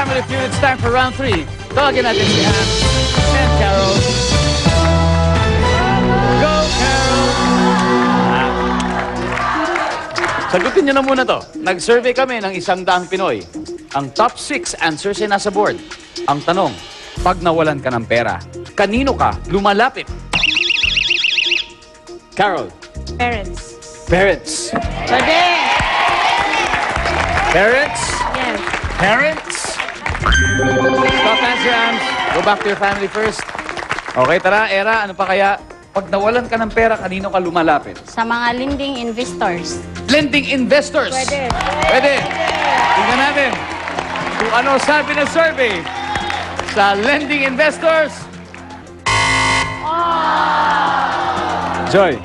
family feud. It's time for round 3. Tawagin natin si Anne and Carol. Go, Carol! Sagutin nyo na muna to. Nag-survey kami ng 100 Pinoy. Ang top 6 answers ay nasa board. Ang tanong, pag nawalan ka ng pera, kanino ka lumalapit? Carol. Parents. Parents. Pwede. Parents? Yes. Parents? Stop answer, Ams. Go back to your family first. Okay, tara, Era, ano pa kaya? Pag nawalan ka ng pera, kanino ka lumalapit? Sa mga lending investors. Lending investors. Pwede. Pwede. Tingnan natin kung ano sabi ng survey sa lending investors. Joy.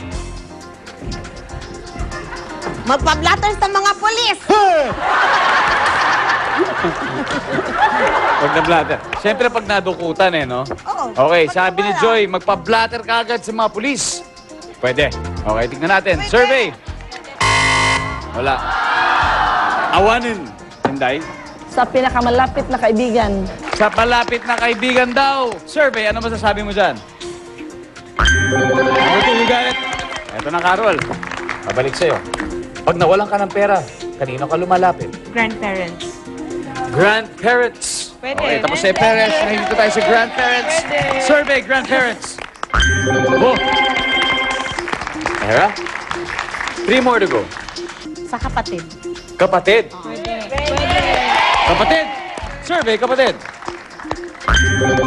Magpa-blatter sa mga polis. Pag na-blatter. Siyempre pag nadukutan no? Oo. Okay, Pag sabi ni nawala. Joy, magpa-blatter ka agad sa mga pulis. Pwede. Okay, tingnan natin. Pwede. Survey. Wala. Awanin. Hinday. Sa pinakamalapit na kaibigan. Sa palapit na kaibigan daw. Survey, ano masasabi mo dyan? Ano you got it? Eto na, Carol. Pabalik sa'yo. Pag nawalan ka ng pera, kanino ka lumalapit? Grandparents. Grandparents. Pwede. Okay, tapos sa parents. Nandito tayo sa grandparents. Survey, grandparents. Oh. Era? 3 more to go. Sa kapatid. Kapatid. Pwede. Kapatid. Survey, kapatid.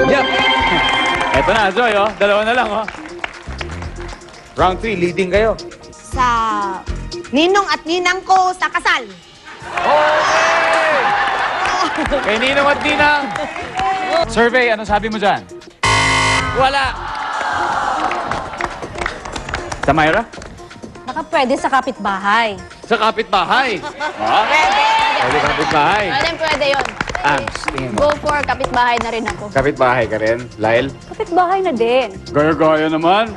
Yep. Eto na, Joy, oh. Dalawa na lang, oh. Round 3, leading kayo. Sa ninong at ninang ko sa kasal. Okay! Kay Ninong at Ninang. Survey, ano sabi mo dyan? Wala. Sa Myra? Baka pwede sa kapitbahay. Sa kapitbahay. Ah, pwede kapitbahay. Pwede yun. Ams, tingin mo. Go for kapitbahay na rin ako. Kapitbahay ka rin, Lyle? Kapitbahay na din. Gaya-gaya naman.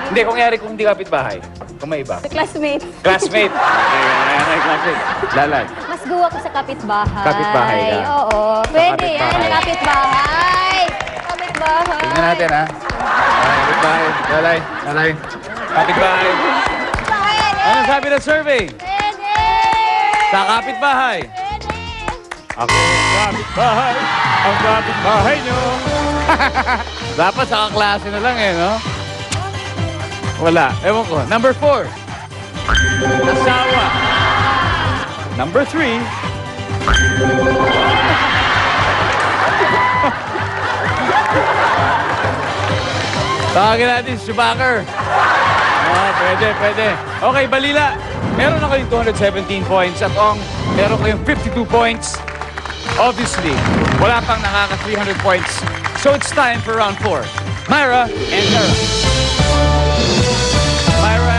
Hindi, kung yari kung hindi kapitbahay. Kung may iba. Sa classmate. Classmate. Okay, classmate. Lalay. Mas go ako sa kapitbahay. Kapitbahay ka. Oo. Pwede yan. kapitbahay. Kapitbahay. Kapitbahay. Tingnan natin, ha? Kapitbahay. Lalay. Lalay. Kapitbahay. Ano sabi ng survey? Pwede. Sa kapitbahay. Pwede. Ako ang kapitbahay. Ang kapitbahay nyo. Dapat sa kaklase na lang, no? Wala. Ewan ko. Number 4. Asawa. Number 3. Tawagin natin si Schumacher. Pwede. Okay, Balila. Meron na kayong 217 points at Ong, meron kayong 52 points. Obviously, wala pang nakaka 300 points. So it's time for round 4. Myra and Tara. Myra.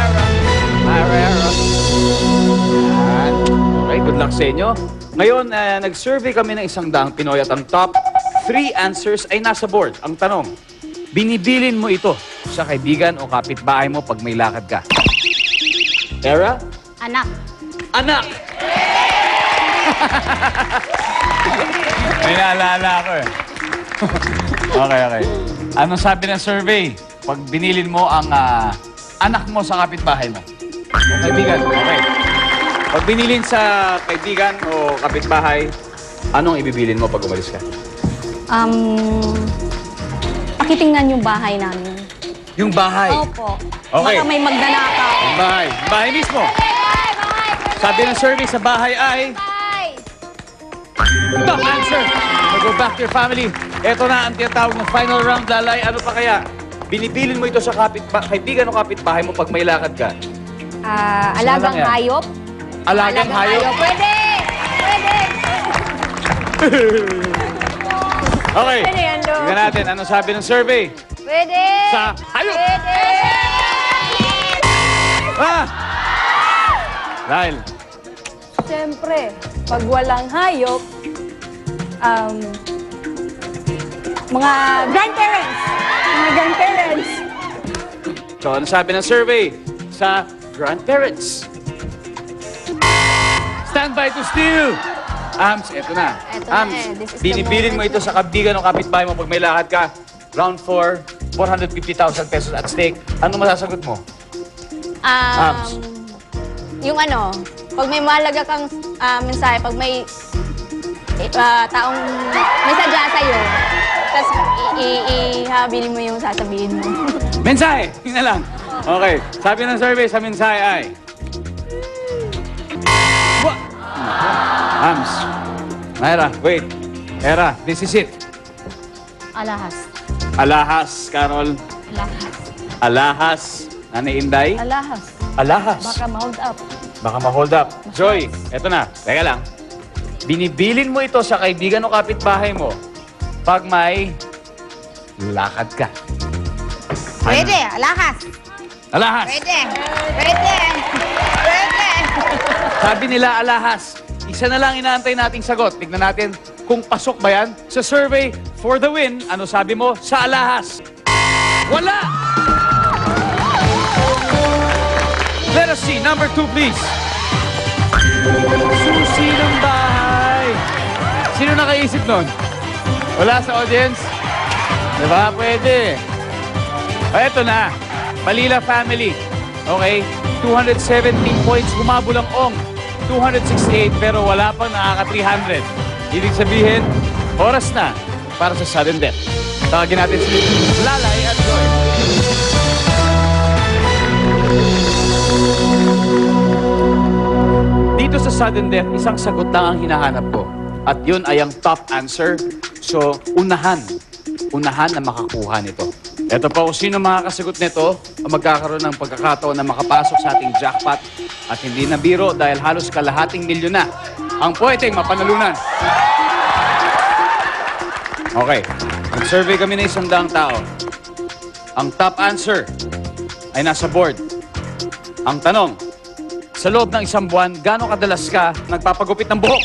Okay, good luck sa inyo. Ngayon, nag-survey kami ng 100 Pinoy at ang top 3 answers ay nasa board. Ang tanong, binibilin mo ito sa kaibigan o kapitbahay mo pag may lakad ka? Era? Anak. Anak! May naalala ako eh. Okay. Anong sabi ng survey? Pag binilin mo ang anak mo sa kapitbahay mo? O kaibigan? Okay. Pag binilin sa kaibigan o kapitbahay, anong ibibilin mo pag umalis ka? Pakitingnan yung bahay namin. Yung bahay. Opo. Okay. Baka may magnanakaw. Yung bahay. Yung bahay mismo. Sabi ng survey sa bahay ay... Top answer! Go back to your family. Ito na ang tinatawag ng final round, Lalay. Ano pa kaya? Binibilin mo ito sa kaibigan o kapitbahay mo pag may lakad ka? Alagang yan? hayop. Alagang hayop? Pwede! Okay. Pwede yan, Lo. Tingnan natin. Anong sabi ng survey? Pwede! Sa hayop! Pwede! Ah! Dahil? Siyempre, pag walang hayop, mga grandparents. So, ano sabi ng survey? Sa grandparents. Stand by to steal. Ams, eto na. Eto na Ams, eh. This is the binibilin mo moment ito sa kaibigan o kapitbahay mo pag may lakad ka. Round 4, 450,000 pesos at stake. Ano masasagot mo? Abs. Yung ano, pag may mahalaga kang mensahe, pag may taong may sadya sa'yo, tapos ihabilin mo yung sasabihin mo. Mensahe! Yun na lang. Okay. Sabi ng survey sa mensahe ay... What? Ams. Myra, wait. Era, this is it. Alahas. Alahas, Carol. Alahas. Alahas. Nanay Inday. Alahas. Alahas. Baka ma-hold up. Baka ma-hold up. Joy, eto na. Teka lang. Binibilin mo ito sa kaibigan o kapitbahay mo pag may lakad ka. Pwede, alahas. Alahas. Pwede. Pwede. Pwede. Sabi nila alahas. Isa na lang inaantay nating sagot. Tignan natin kung pasok ba yan. Sa survey for the win, ano sabi mo sa alahas? Wala! Let us see. Number 2, please. Susi ng bahay. Sino nakaisip nun? Wala sa audience? Diba? Pwede. O, eto na. Balila family. Okay? 217 points. Humabol ang Ong. 268 pero wala pang nakaka-300. Ibig sabihin, oras na para sa sudden death. Tawagin natin si Lalay at Joy. Dito sa sudden death, isang sagot lang ang hinahanap ko. At yun ay ang top answer. So, unahan na makakuha nito. Ito po, kung sino makakasagot nito, ang magkakaroon ng pagkakataon na makapasok sa ating jackpot. At hindi na biro dahil halos kalahating milyon na ang pwedeng mapanalunan. Okay, mag-survey kami ng 100 tao. Ang top answer ay nasa board. Ang tanong, sa loob ng 1 buwan, gaano kadalas ka nagpapagupit ng buhok?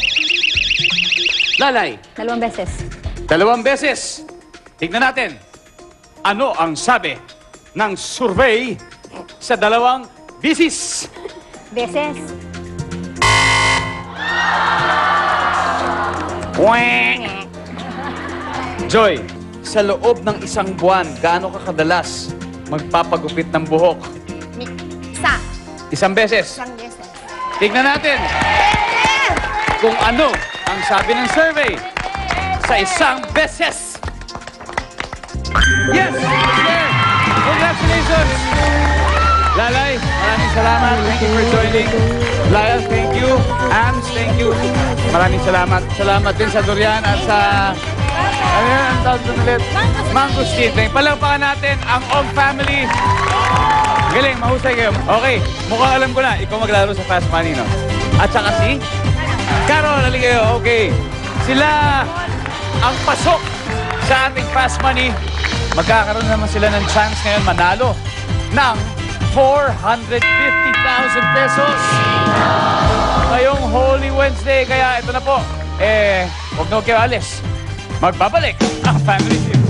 Lalay, 2 beses. 2 beses. Tignan natin. Ano ang sabi ng survey sa 2 bisis? Beses. Joy, sa loob ng 1 buwan, gaano ka kadalas magpapagupit ng buhok? Isa. 1 beses. Isang beses. Tignan natin kung ano ang sabi ng survey sa 1 beses. Yes! Yes! Congratulations! Lalay, maraming salamat. Thank you for joining. Lyle, thank you. Ams, thank you. Maraming salamat. Salamat din sa Dorian at sa... Ano yan? Ang tawag doon ulit? Mangustin. Palakpakan natin ang Ong family. Galing, mahusay kayo. Okay, mukhang alam ko na. Ikaw maglaro sa Fast Money, no? At saka si... Carol, halika kayo. Okay. Sila ang pasok sa ating Fast Money. Magkakaroon naman sila ng chance ngayon manalo ng 450,000 pesos. Ngayong Holy Wednesday. Kaya ito na po. Huwag na kayo alis. Magbabalik ang Family Feud.